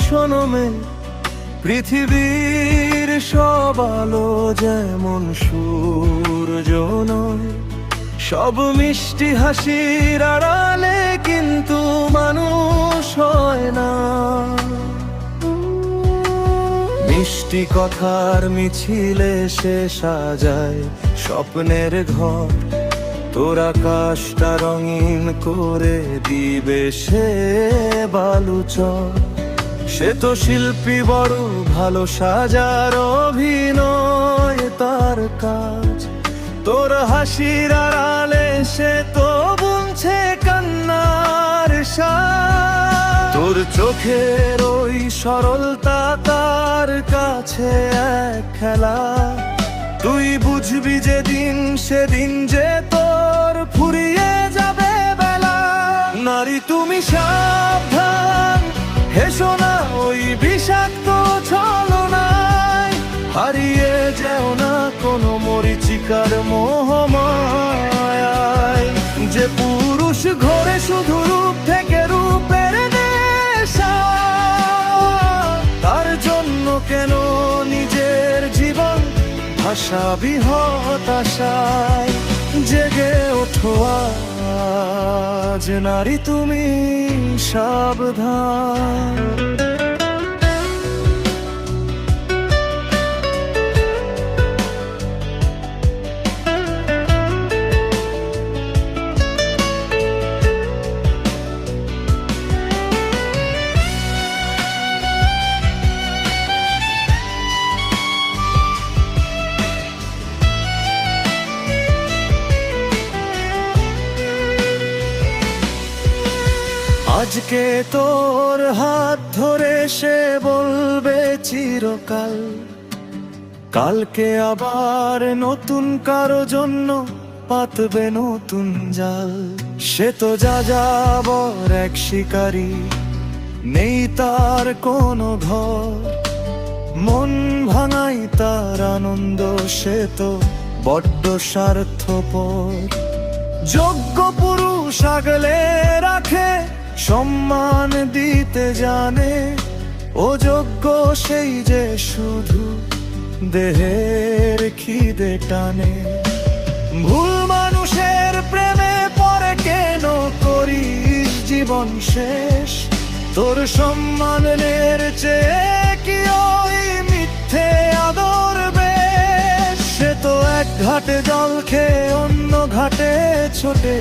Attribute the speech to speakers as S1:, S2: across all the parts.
S1: শোনো মেয়ে, পৃথিবীর সব আলো যেমন সূর্য নয়, সব মিষ্টি হাসির আড়ালে কিন্তু মানুষ হয় না। মিষ্টি কথার মিছিলে সে সাজায় স্বপ্নের ঘর, তোর আকাশটা রঙিন করে দিবে সে বালুচর। সে তো শিল্পী, বড় ভালো সাজার অভিনয় তার কাজ। তোর হাসির আড়ালে সে তো বুনছে কান্নার সাজ। তোর চোখের ওই সরলতা তার কাছে এক খেলা, তুই বুঝবি যেদিন সেদিন যে তোর ফুরিয়ে যাবে বেলা। নারী তুমি সাবধান, হেসো না ওই বিষাক্ত ছলনায়, হারিয়ে যেও না কোনো মরীচিকার মোহমায়ায়। যে পুরুষ ঘরে শুধু রূপ থেকে রূপের নেশা, তার জন্য কেন নিজের জীবন ভাসাবি হতাশায়। জেগে ওঠো আজ নারী তুমি সাবধান। আজকে তোর হাত ধরে সে বলবে চিরকাল, কালকে আবার নতুন কারো জন্য পাতবে নতুন জাল। সে তো যাযাবর এক শিকারী, নেই তার কোনো ঘর। মন ভাঙাই তার আনন্দ, সে তো বড্ড স্বার্থপর। যোগ্য পুরুষ আগলে রাখে, সম্মান দিতে জানে, অযোগ্য সেই যে শুধু দেহের খিদে টানে। ভুল মানুষের প্রেমে পড়ে কেন করিস জীবন শেষ, তোর সম্মানের চেয়ে কি ওই মিথ্যে আদর বেশ। সে তো এক ঘাটে জল খেয়ে অন্য ঘাটে ছোটে,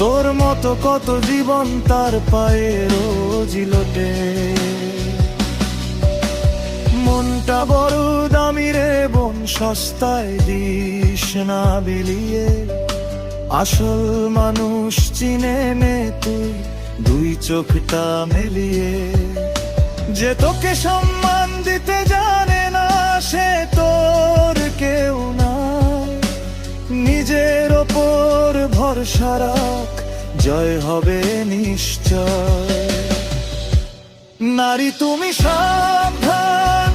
S1: তোর মতো কত জীবন তার পায়ে রোজই লোটে। মনটা বড় দামি রে বোন, সস্তায় দিস না বিলিয়ে। আসল মানুষ চিনে নে তুই দুই চোখটা মেলিয়ে। যে তোকে সম্মান দিতে জানে না, সে তোর কেউ না। নিজের ওপর ভরসা রাখ, জয় হবে নিশ্চয়। নারী তুমি সাবধান,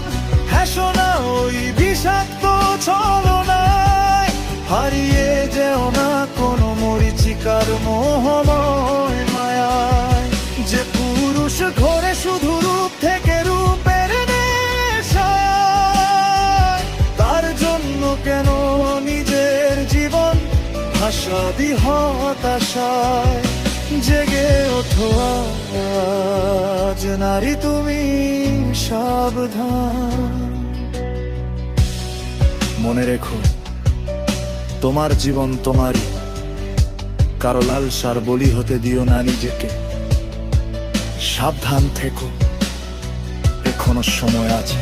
S1: হেসো না ওই বিষাক্ত ছলনায়, হারিয়ে যেও না কোনো মরীচিকার মোহময় মায়ায়। যে পুরুষ ঘরে শুধু রূপ থেকে রূপের নেশায়, তার জন্য কেন নিজের জীবন ভাসাবি হতাশায়। জেগে ওঠো আজ নারী তুমি সাবধান। মনে রেখো তোমার জীবন তোমারই, কারো লালসার বলি হতে দিও না নিজেকে। সাবধান থেকো, এখনো সময় আছে।